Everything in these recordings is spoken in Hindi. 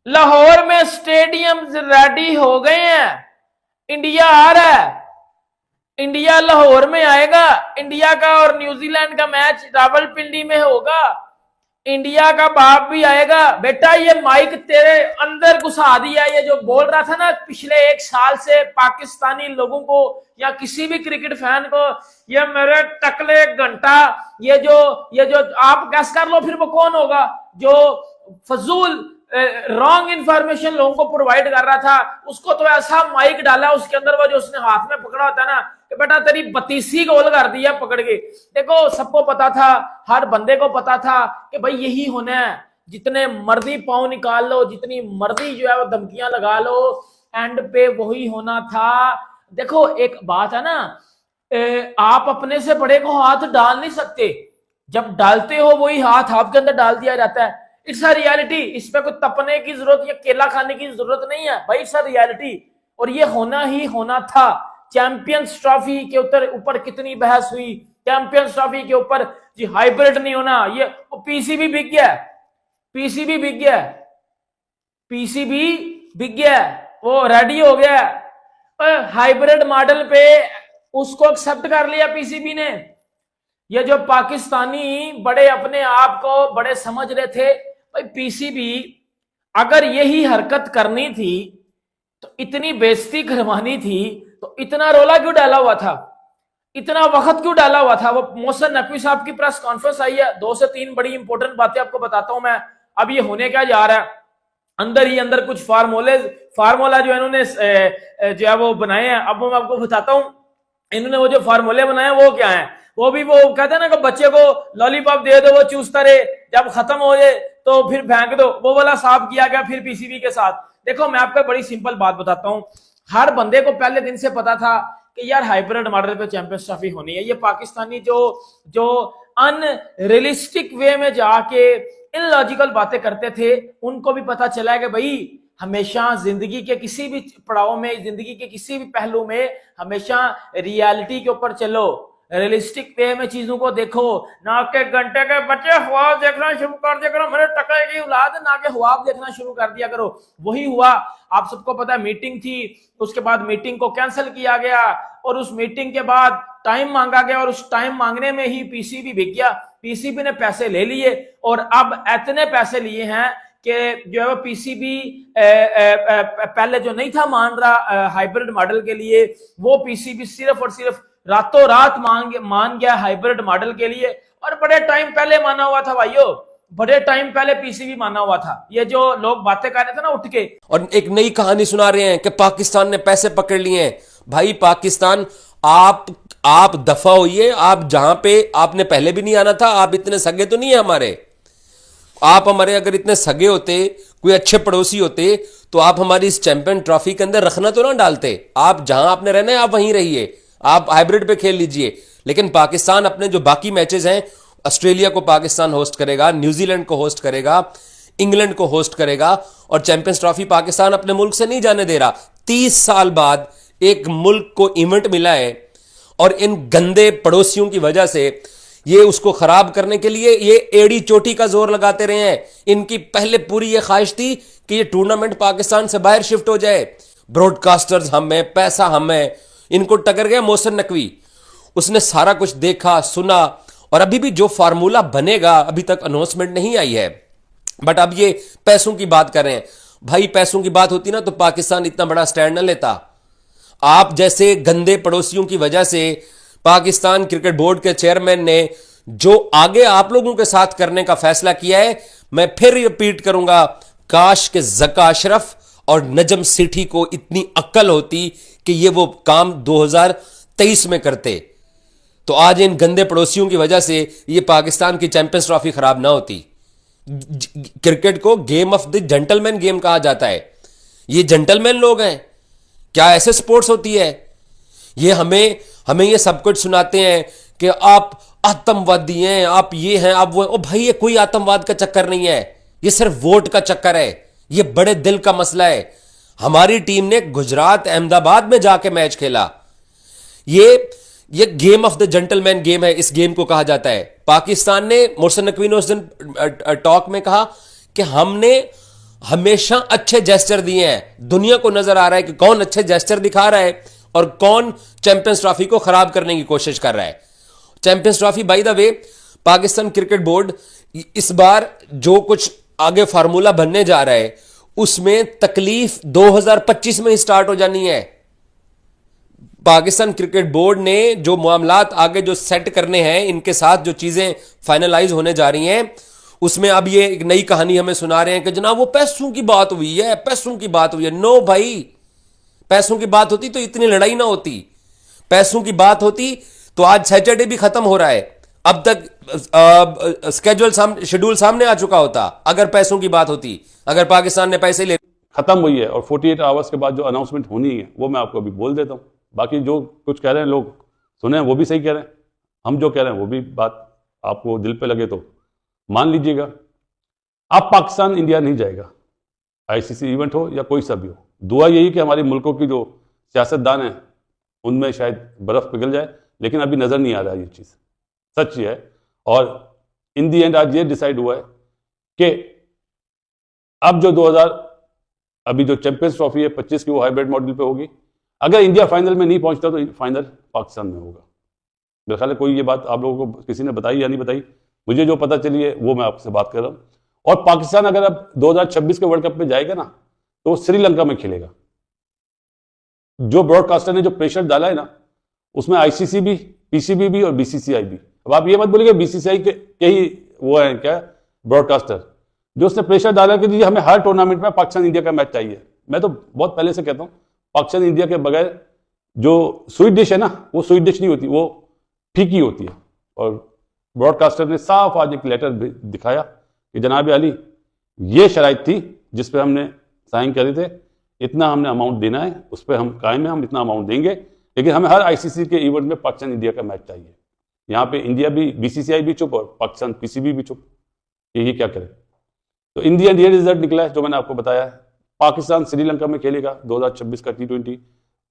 लाहौर में स्टेडियम रेडी हो गए हैं। इंडिया आ रहा है। इंडिया लाहौर में आएगा। इंडिया का और न्यूजीलैंड का मैच रावलपिंडी में होगा। इंडिया का बाप भी आएगा। बेटा ये माइक तेरे अंदर घुसा दिया। ये जो बोल रहा था ना पिछले 1 साल से पाकिस्तानी लोगों को या किसी भी क्रिकेट फैन को, ये मेरे टकले घंटा, ये जो आप गैस कर लो फिर वो कौन होगा जो फजूल रॉन्ग इंफॉर्मेशन लोगों को प्रोवाइड कर रहा था। उसको तो ऐसा माइक डाला उसके अंदर, वो जो उसने हाथ में पकड़ा होता है ना कि बेटा तेरी बतीसी गोल कर दिया पकड़ के। देखो सबको पता था, हर बंदे को पता था कि भाई यही होना है। जितने मर्जी पाँव निकाल लो, जितनी मर्जी जो है वो धमकियां लगा लो, एंड पे वही होना था। देखो एक बात है ना, आप अपने से बड़े को हाथ डाल नहीं सकते। जब डालते हो वही हाथ आपके अंदर डाल दिया जाता है। It's a reality. इस पे कोई तपने की जरूरत या केला खाने की जरूरत नहीं है भाई, इट्स अ रियलिटी। और ये होना ही होना था। चैंपियंस ट्रॉफी के ऊपर कितनी बहस हुई। चैंपियंस ट्रॉफी के ऊपर जी हाइब्रिड नहीं होना, ये पीसीबी बिक गया। पीसीबी बिक गया। पीसीबी बिक गया, वो रेडी हो गया। हाइब्रिड मॉडल पे उसको एक्सेप्ट कर लिया पीसीबी ने। ये जो पाकिस्तानी बड़े अपने आप को बड़े समझ रहे थे, भाई पीसीबी अगर यही हरकत करनी थी तो इतनी बेइज्जती करवानी थी तो इतना रोला क्यों डाला हुआ था, इतना वक्त क्यों डाला हुआ था। वो मोहसिन नकवी साहब की प्रेस कॉन्फ्रेंस आई है, 2 से 3 बड़ी इंपॉर्टेंट बातें आपको बताता हूं मैं। अब ये होने क्या जा रहा है, अंदर ही अंदर कुछ फार्मूला जो इन्होंने जो है वो बनाए हैं। अब मैं आपको बताता हूं इन्होंने वो जो फार्मूले बनाए वो क्या है। वो भी वो कहते हैं ना कि बच्चे को लॉलीपॉप दे दो वो चूसता रहे, जब खत्म हो जाए तो फिर फेंक दो, वो वाला साफ किया गया फिर पीसीबी के साथ। देखो मैं आपको बड़ी सिंपल बात बताता हूं। हर बंदे को पहले दिन से पता था कि यार हाइब्रिड मॉडल पे चैंपियंस ट्रॉफी होनी है। ये पाकिस्तानी जो अनरियलिस्टिक वे में जाके इलॉजिकल बातें करते थे, उनको भी पता चला है कि भाई हमेशा जिंदगी के किसी भी पड़ाव में, जिंदगी के किसी भी पहलू में हमेशा रियलिटी के ऊपर चलो, रियलिस्टिक वे में चीजों को देखो। ना के घंटे के बच्चे ख्वाब देखना शुरू कर दिया करो, मेरे टके की औलाद, ना के ख्वाब देखना शुरू कर दिया करो। वही हुआ। आप सबको पता है मीटिंग थी, उसके बाद मीटिंग को कैंसिल किया गया और उस मीटिंग के बाद टाइम मांगा गया और उस टाइम मांगने में ही पीसीबी बिक गया। पीसीबी ने पैसे ले लिए और अब इतने पैसे लिए हैं कि जो है वो पीसीबी पहले जो नहीं था मान रहा हाइब्रिड मॉडल के लिए, वो पीसीबी सिर्फ और सिर्फ रातों रात मान गया हाइब्रिड मॉडल के लिए। और बड़े टाइम पहले माना हुआ था भाइयों, बड़े टाइम पहले पीसीबी माना हुआ था। ये जो लोग बातें कर रहे थे ना उठ के, और एक नई कहानी सुना रहे हैं कि पाकिस्तान ने पैसे पकड़ लिए हैं। भाई पाकिस्तान, आप दफा होइए। आप जहां पे आपने पहले भी नहीं आना था, आप इतने सगे तो नहीं है हमारे। आप हमारे अगर इतने सगे होते, कोई अच्छे पड़ोसी होते, तो आप हमारी इस चैंपियन ट्रॉफी के अंदर रखना तो ना डालते। आप जहां आपने रहना है आप वहीं रहिए, आप हाइब्रिड पे खेल लीजिए। लेकिन पाकिस्तान अपने जो बाकी मैचेस हैं, ऑस्ट्रेलिया को पाकिस्तान होस्ट करेगा, न्यूजीलैंड को होस्ट करेगा, इंग्लैंड को होस्ट करेगा, और चैंपियंस ट्रॉफी पाकिस्तान अपने मुल्क से नहीं जाने दे रहा। 30 साल बाद एक मुल्क को इवेंट मिला है और इन गंदे पड़ोसियों की वजह से ये उसको खराब करने के लिए ये एड़ी चोटी का जोर लगाते रहे हैं। इनकी पहले पूरी ये ख्वाहिश थी कि ये टूर्नामेंट पाकिस्तान से बाहर शिफ्ट हो जाए। ब्रॉडकास्टर्स हम हैं, पैसा हम है। इनको टकर गया मोहसिन नकवी, उसने सारा कुछ देखा सुना, और अभी भी जो फार्मूला बनेगा अभी तक अनाउंसमेंट नहीं आई है। बट अब ये पैसों की बात कर रहे हैं। भाई पैसों की बात होती ना तो पाकिस्तान इतना बड़ा स्टैंड न लेता। आप जैसे गंदे पड़ोसियों की वजह से पाकिस्तान क्रिकेट बोर्ड के चेयरमैन ने जो आगे आप लोगों के साथ करने का फैसला किया है, मैं फिर रिपीट करूंगा, काश के ज़का अशरफ और नजम सेठी को इतनी अक्ल होती कि ये वो काम 2023 में करते, तो आज इन गंदे पड़ोसियों की वजह से ये पाकिस्तान की चैंपियंस ट्रॉफी खराब ना होती। क्रिकेट को game of the gentleman game कहा जाता है। ये जेंटलमैन लोग हैं क्या? ऐसे स्पोर्ट्स होती है? ये हमें ये सब कुछ सुनाते हैं कि आप आतंकवादी हैं, आप ये हैं, आप वो। ओ भाई ये कोई आतंकवाद का चक्कर नहीं है, ये सिर्फ वोट का चक्कर है। ये बड़े दिल का मसला है। हमारी टीम ने गुजरात अहमदाबाद में जाके मैच खेला। ये game of the gentleman game है, इस गेम को कहा जाता है। पाकिस्तान ने, मोहसिन नकवी ने उस दिन टॉक में कहा कि हमने हमेशा अच्छे जेस्चर दिए हैं। दुनिया को नजर आ रहा है कि कौन अच्छे जेस्चर दिखा रहा है और कौन चैंपियंस ट्रॉफी को खराब करने की कोशिश कर रहा है। Champions trophy by the way, Pakistan cricket board इस बार जो कुछ आगे फार्मूला बनने जा रहा है उसमें तकलीफ 2025 में ही स्टार्ट हो जानी है। पाकिस्तान क्रिकेट बोर्ड ने जो मामलात आगे जो सेट करने हैं, इनके साथ जो चीजें फाइनलाइज होने जा रही हैं, उसमें अब ये एक नई कहानी हमें सुना रहे हैं कि जनाब वो पैसों की बात हुई है, पैसों की बात हुई है। नो भाई, पैसों की बात होती तो इतनी लड़ाई ना होती। पैसों की बात होती तो आज सैटरडे भी खत्म हो रहा है, अब तक शेड्यूल सामने आ चुका होता अगर पैसों की बात होती। अगर पाकिस्तान ने पैसे ले खत्म हुई है और 48 आवर्स के बाद जो अनाउंसमेंट होनी है वो मैं आपको अभी बोल देता हूं। बाकी जो कुछ कह रहे हैं लोग सुने हैं वो भी सही कह रहे हैं, हम जो कह रहे हैं वो भी बात आपको दिल पे लगे तो मान लीजिएगा। अब पाकिस्तान इंडिया नहीं जाएगा, आईसीसी इवेंट हो या कोई सा भी हो। दुआ यही कि हमारे मुल्कों की जो सियासतदान हैं उनमें शायद बर्फ पिघल जाए, लेकिन अभी नजर नहीं आ रहा ये चीज, सच ये है। और इन दी एंड आज ये डिसाइड हुआ है कि अब जो 2000 अभी जो चैंपियंस ट्रॉफी है 25 की वो हाइब्रिड मॉडल पे होगी। अगर इंडिया फाइनल में नहीं पहुंचता तो फाइनल पाकिस्तान में होगा। मेरे ख्याल है कोई ये बात आप लोगों को किसी ने बताई या नहीं बताई, मुझे जो पता चली है वो मैं आपसे बात कर रहा हूं। और पाकिस्तान अगर अब 2026 के वर्ल्ड कप में जाएगा ना तो वो श्रीलंका में खेलेगा। जो ब्रॉडकास्टर ने जो प्रेशर डाला है ना उसमें आईसीसी भी, पीसीबी भी और बीसीसीआई भी। अब आप ये मत बोलिए बीसीसीआई के ही वो है क्या ब्रॉडकास्टर, जो उसने प्रेशर डाला कि जी हमें हर टूर्नामेंट में पाकिस्तान इंडिया का मैच चाहिए। मैं तो बहुत पहले से कहता हूं पाकिस्तान इंडिया के बगैर जो स्वीट डिश है ना वो स्वीट डिश नहीं होती, वो फीकी होती है। और ब्रॉडकास्टर ने साफ आज एक लेटर दिखाया कि जनाब अली ये शराइत थी जिस पे हमने साइन करे थे, इतना हमने अमाउंट देना है, उस पर हम कायम है, हम इतना अमाउंट देंगे, लेकिन हमें हर आईसीसी के इवेंट में पाकिस्तान इंडिया का मैच चाहिए। यहाँ पे इंडिया भी, बीसीसीआई भी चुप और पाकिस्तान पीसीबी भी चुप, ये क्या करे। तो इंडिया ये रिजल्ट निकला है जो मैंने आपको बताया है। पाकिस्तान श्रीलंका में खेलेगा 2026 का T20,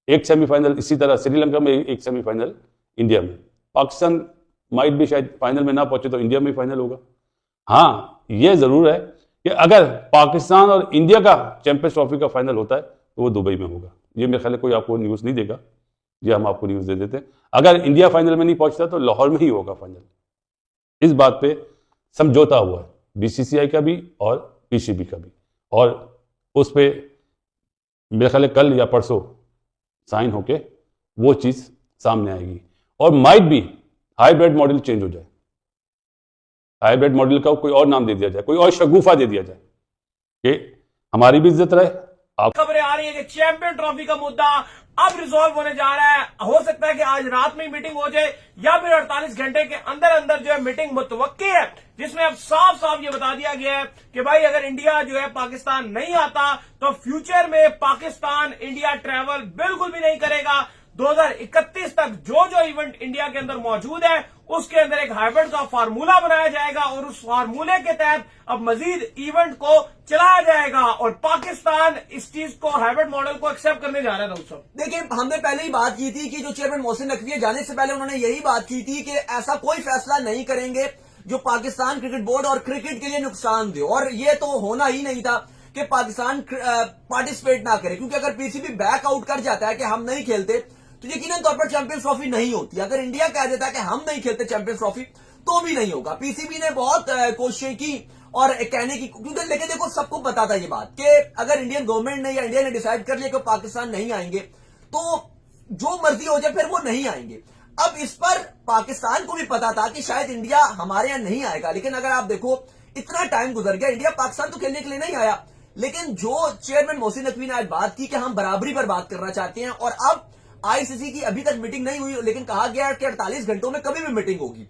एक सेमीफाइनल इसी तरह श्रीलंका में, एक सेमीफाइनल इंडिया में। पाकिस्तान माइट भी शायद फाइनल में ना पहुंचे तो इंडिया में फाइनल होगा। हाँ यह जरूर है कि अगर पाकिस्तान और इंडिया का चैंपियंस ट्रॉफी का फाइनल होता है तो वो दुबई में होगा। ये मेरे ख्याल है कोई आपको न्यूज नहीं देगा, ये हम आपको न्यूज दे देते हैं। अगर इंडिया फाइनल में नहीं पहुंचता तो लाहौर में ही होगा फाइनल। इस बात पे समझौता हुआ है बीसीसीआई का भी और पीसीबी का भी, और उस पे मेरे ख्याल है कल या परसों साइन होके वो चीज सामने आएगी। और माइट भी हाइब्रिड मॉडल चेंज हो जाए, हाइब्रिड मॉडल का कोई और नाम दे दिया जाए, कोई और शगुफा दे दिया जाए कि हमारी भी इज्जत रहे। खबरें आ रही है कि चैंपियन ट्रॉफी का मुद्दा अब रिजॉल्व होने जा रहा है। हो सकता है कि आज रात में मीटिंग हो जाए या फिर 48 घंटे के अंदर अंदर जो है मीटिंग मुतवक्की है, जिसमें अब साफ साफ ये बता दिया गया है कि भाई अगर इंडिया जो है पाकिस्तान नहीं आता तो फ्यूचर में पाकिस्तान इंडिया ट्रैवल बिल्कुल भी नहीं करेगा। 2031 तक जो इवेंट इंडिया के अंदर मौजूद है उसके अंदर एक हाइब्रिड का फार्मूला बनाया जाएगा और उस फार्मूले के तहत अब मजीद इवेंट को चलाया जाएगा और पाकिस्तान इस चीज को, हाइब्रिड मॉडल को एक्सेप्ट करने जा रहा था। देखिए हमने पहले ही बात की थी कि जो चेयरमैन मोहसिन नकवी जाने से पहले उन्होंने यही बात की थी कि ऐसा कोई फैसला नहीं करेंगे जो पाकिस्तान क्रिकेट बोर्ड और क्रिकेट के लिए नुकसान दे। और ये तो होना ही नहीं था कि पाकिस्तान पार्टिसिपेट ना करे, क्योंकि अगर पीसीबी बैक आउट कर जाता है कि हम नहीं खेलते तो यकीनन तौर पर चैंपियंस ट्रॉफी नहीं होती। अगर इंडिया कह देता है कि हम नहीं खेलते चैंपियंस ट्रॉफी तो भी नहीं होगा। पीसीबी ने बहुत कोशिशें की और कहने की, क्योंकि लेकिन देखो सबको पता था ये बात कि अगर इंडियन गवर्नमेंट ने या इंडिया ने डिसाइड कर लिया कि पाकिस्तान नहीं आएंगे तो जो मर्जी हो जाए फिर वो नहीं आएंगे। अब इस पर पाकिस्तान को भी पता था कि शायद इंडिया हमारे यहां नहीं आएगा, लेकिन अगर आप देखो इतना टाइम गुजर गया, इंडिया पाकिस्तान तो खेलने के लिए नहीं आया। लेकिन जो चेयरमैन मोहसिन नकवी ने आज बात की कि हम बराबरी पर बात करना चाहते हैं और अब आईसीसी की अभी तक मीटिंग नहीं हुई, लेकिन कहा गया कि 48 घंटों में कभी भी मीटिंग होगी।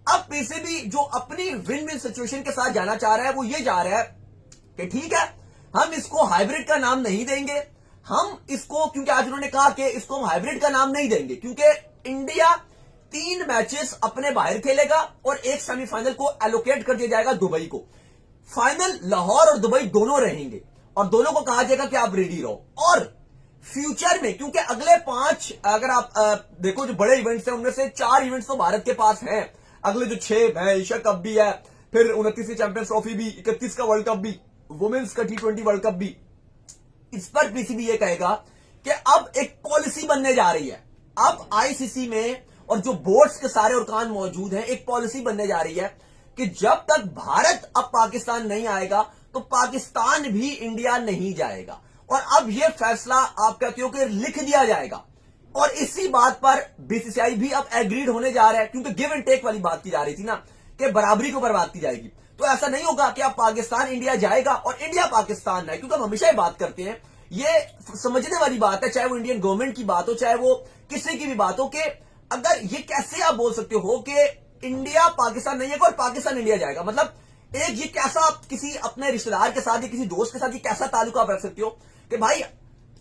अब पीसीबी जो अपनी विन विन सिचुएशन के साथ जाना चाह रहा है वो ये जा रहा है कि ठीक है हम इसको हाइब्रिड का नाम नहीं देंगे, हम इसको, क्योंकि आज उन्होंने कहा कि इसको हम हाइब्रिड का नाम नहीं देंगे क्योंकि इंडिया 3 मैचेस अपने बाहर खेलेगा और एक सेमीफाइनल को एलोकेट कर दिया जाएगा दुबई को। फाइनल लाहौर और दुबई दोनों रहेंगे और दोनों को कहा जाएगा कि आप रेडी रहो। और फ्यूचर में, क्योंकि अगले 5 अगर आप देखो जो बड़े इवेंट्स हैं उनमें से 4 इवेंट्स तो भारत के पास हैं, अगले जो 6 है, एशिया कप भी है, फिर 29वीं चैंपियंस ट्रॉफी भी, 31 का वर्ल्ड कप भी, वुमेन्स का T20 वर्ल्ड कप भी, इस पर पीसीबी ये कहेगा कि अब एक पॉलिसी बनने जा रही है। अब आईसीसी में और जो बोर्ड्स के सारे अरकान मौजूद हैं, एक पॉलिसी बनने जा रही है कि जब तक भारत अब पाकिस्तान नहीं आएगा तो पाकिस्तान भी इंडिया नहीं जाएगा। और अब यह फैसला आप कहते हो कि लिख दिया जाएगा, और इसी बात पर बीसीसीआई भी अब एग्रीड होने जा रहा है, क्योंकि गिव एंड टेक वाली बात की जा रही थी ना कि बराबरी को ऊपर बात की जाएगी। तो ऐसा नहीं होगा कि अब पाकिस्तान इंडिया जाएगा और इंडिया पाकिस्तान नहीं, क्योंकि हम हमेशा ही बात करते हैं, ये समझने वाली बात है, चाहे वो इंडियन गवर्नमेंट की बात हो, चाहे वो किसी की भी बात हो, कि अगर ये कैसे आप बोल सकते हो कि इंडिया पाकिस्तान नहीं है और पाकिस्तान इंडिया जाएगा। मतलब एक ये कैसा आप किसी अपने रिश्तेदार के साथ या किसी दोस्त के साथ ये कैसा ताल्लुक आप रख सकते हो कि भाई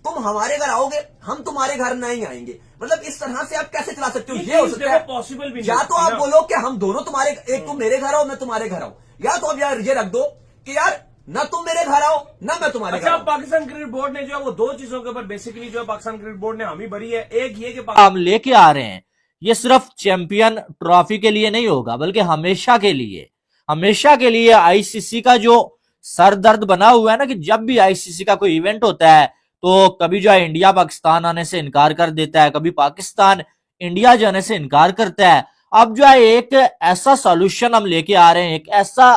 तुम हमारे घर आओगे, हम तुम्हारे घर नहीं आएंगे। मतलब इस तरह से आप कैसे चला सकते हो? ये हो सकता है पॉसिबल भी या तो आप बोलो कि हम दोनों तुम्हारे, एक तुम मेरे घर आओ मैं तुम्हारे घर आऊं, या तो आप यार ये रख दो कि यार ना तुम मेरे घर आओ ना मैं तुम्हारे घर अच्छा, आऊं। पाकिस्तान क्रिकेट बोर्ड ने जो है वो दो चीजों के ऊपर बेसिकली जो है पाकिस्तान क्रिकेट बोर्ड ने हामी भरी है। एक ये कि हम लेके आ रहे हैं, ये सिर्फ चैंपियन ट्रॉफी के लिए नहीं होगा बल्कि हमेशा के लिए आईसीसी का जो सर दर्द बना हुआ है ना कि जब भी आईसीसी का कोई इवेंट होता है तो कभी जो है इंडिया पाकिस्तान आने से इनकार कर देता है, कभी पाकिस्तान इंडिया जाने से इनकार करता है। अब जो है एक ऐसा सॉल्यूशन हम लेके आ रहे हैं, एक ऐसा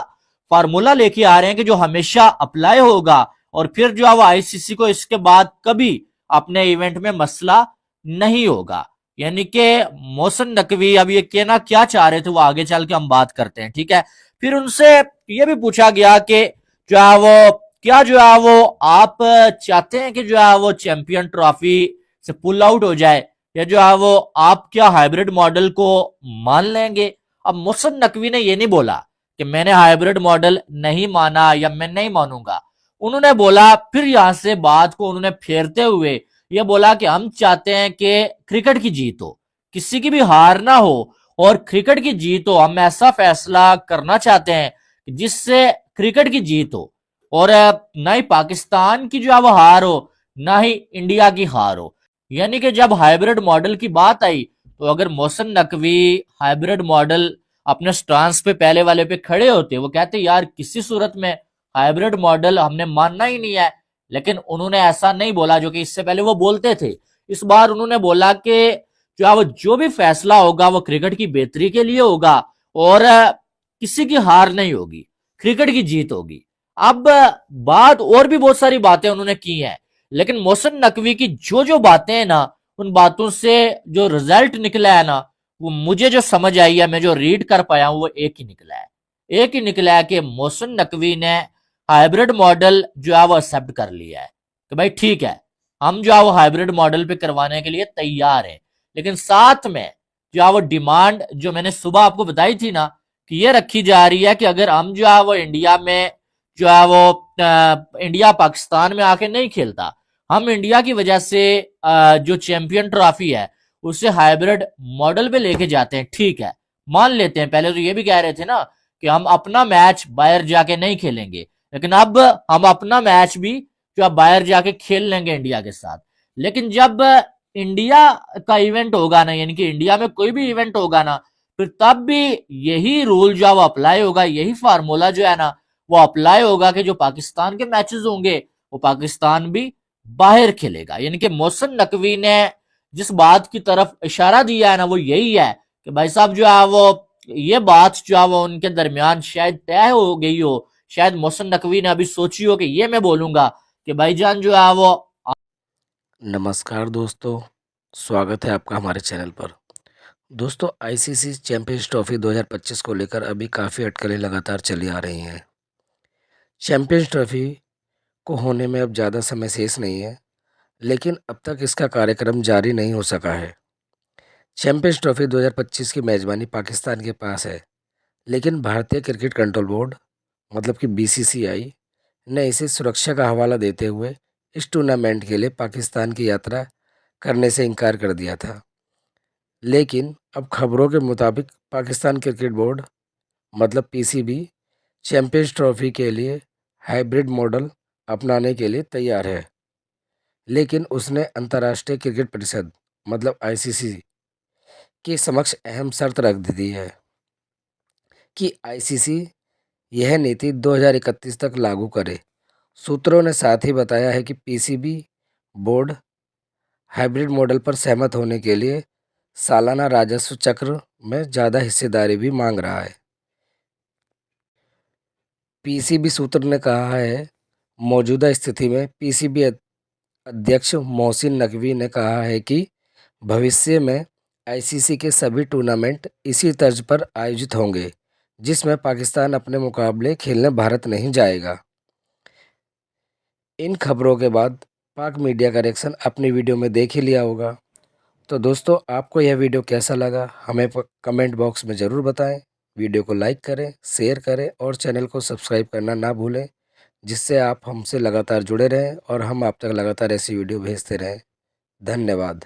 फार्मूला लेके आ रहे हैं कि जो हमेशा अप्लाई होगा और फिर जो है वो आईसीसी को इसके बाद कभी अपने इवेंट में मसला नहीं होगा। यानी कि मोहसिन नकवी अब ये कहना क्या चाह रहे थे वो आगे चल के हम बात करते हैं, ठीक है। फिर उनसे ये भी पूछा गया कि जो है वो क्या जो है वो आप चाहते हैं कि जो है वो चैंपियन ट्रॉफी से पुल आउट हो जाए, या जो है वो आप क्या हाइब्रिड मॉडल को मान लेंगे। अब मोहसिन नकवी ने ये नहीं बोला कि मैंने हाइब्रिड मॉडल नहीं माना या मैं नहीं मानूंगा। उन्होंने बोला, फिर यहां से बात को उन्होंने फेरते हुए ये बोला कि हम चाहते हैं कि क्रिकेट की जीत हो, किसी की भी हार ना हो, और क्रिकेट की जीत हो। हम ऐसा फैसला करना चाहते हैं जिससे क्रिकेट की जीत हो और ना ही पाकिस्तान की जो है वो हार हो ना ही इंडिया की हार हो। यानी कि जब हाइब्रिड मॉडल की बात आई तो अगर मोहसिन नकवी हाइब्रिड मॉडल अपने स्टांस पे पहले वाले पे खड़े होते, वो कहते यार किसी सूरत में हाइब्रिड मॉडल हमने मानना ही नहीं है, लेकिन उन्होंने ऐसा नहीं बोला जो कि इससे पहले वो बोलते थे। इस बार उन्होंने बोला कि जो भी फैसला होगा वो क्रिकेट की बेहतरी के लिए होगा और किसी की हार नहीं होगी, क्रिकेट की जीत होगी। अब बात और भी बहुत सारी बातें उन्होंने की हैं, लेकिन मोहसिन नकवी की जो बातें हैं ना, उन बातों से जो रिजल्ट निकला है ना, वो मुझे जो समझ आई है, मैं जो रीड कर पाया हूं, वो एक ही निकला है कि मोहसिन नकवी ने हाइब्रिड मॉडल जो है वो एक्सेप्ट कर लिया है कि भाई ठीक है, हम जो है वो हाइब्रिड मॉडल पे करवाने के लिए तैयार हैं। लेकिन साथ में जो है वो डिमांड जो मैंने सुबह आपको बताई थी ना कि ये रखी जा रही है कि अगर हम जो है वो इंडिया में जो है वो इंडिया पाकिस्तान में आके नहीं खेलता, हम इंडिया की वजह से जो चैंपियन ट्रॉफी है उसे हाइब्रिड मॉडल पे लेके जाते हैं। ठीक है, मान लेते हैं, पहले तो ये भी कह रहे थे ना कि हम अपना मैच बाहर जाके नहीं खेलेंगे, लेकिन अब हम अपना मैच भी जो है बाहर जाके खेल लेंगे इंडिया के साथ। लेकिन जब इंडिया का इवेंट होगा ना, यानी कि इंडिया में कोई भी इवेंट होगा ना, फिर तब भी यही रूल जो है वो अप्लाई होगा, यही फार्मूला जो है ना वो अप्लाई होगा कि जो पाकिस्तान के मैचेस होंगे वो पाकिस्तान भी बाहर खेलेगा। यानी कि मोहसिन नकवी ने जिस बात की तरफ इशारा दिया है ना वो यही है कि भाई साहब जो है वो ये बात जो है वो उनके दरमियान शायद तय हो गई हो, शायद मोहसिन नकवी ने अभी सोची हो कि ये मैं बोलूंगा कि भाईजान जो है वो। नमस्कार दोस्तों, स्वागत है आपका हमारे चैनल पर। दोस्तों, आईसीसी चैंपियंस ट्रॉफी 2025 को लेकर अभी काफ़ी अटकलें लगातार चली आ रही हैं। चैंपियंस ट्रॉफी को होने में अब ज़्यादा समय शेष नहीं है, लेकिन अब तक इसका कार्यक्रम जारी नहीं हो सका है। चैंपियंस ट्रॉफी 2025 की मेज़बानी पाकिस्तान के पास है, लेकिन भारतीय क्रिकेट कंट्रोल बोर्ड मतलब कि बीसीसीआई ने इसे सुरक्षा का हवाला देते हुए इस टूर्नामेंट के लिए पाकिस्तान की यात्रा करने से इनकार कर दिया था। लेकिन अब खबरों के मुताबिक पाकिस्तान क्रिकेट बोर्ड मतलब पीसीबी चैंपियंस ट्रॉफी के लिए हाइब्रिड मॉडल अपनाने के लिए तैयार है, लेकिन उसने अंतर्राष्ट्रीय क्रिकेट परिषद मतलब आईसीसी के समक्ष अहम शर्त रख दी है कि आईसीसी यह नीति 2031 तक लागू करे सूत्रों ने साथ ही बताया है कि पीसीबी बोर्ड हाइब्रिड मॉडल पर सहमत होने के लिए सालाना राजस्व चक्र में ज़्यादा हिस्सेदारी भी मांग रहा है। पीसीबी सूत्र ने कहा है, मौजूदा स्थिति में पीसीबी अध्यक्ष मोहसिन नकवी ने कहा है कि भविष्य में आईसीसी के सभी टूर्नामेंट इसी तर्ज पर आयोजित होंगे, जिसमें पाकिस्तान अपने मुकाबले खेलने भारत नहीं जाएगा। इन खबरों के बाद पाक मीडिया का रिएक्शन अपनी वीडियो में देख ही लिया होगा। तो दोस्तों, आपको यह वीडियो कैसा लगा हमें कमेंट बॉक्स में ज़रूर बताएं। वीडियो को लाइक करें, शेयर करें और चैनल को सब्सक्राइब करना ना भूलें, जिससे आप हमसे लगातार जुड़े रहें और हम आप तक लगातार ऐसी वीडियो भेजते रहें। धन्यवाद।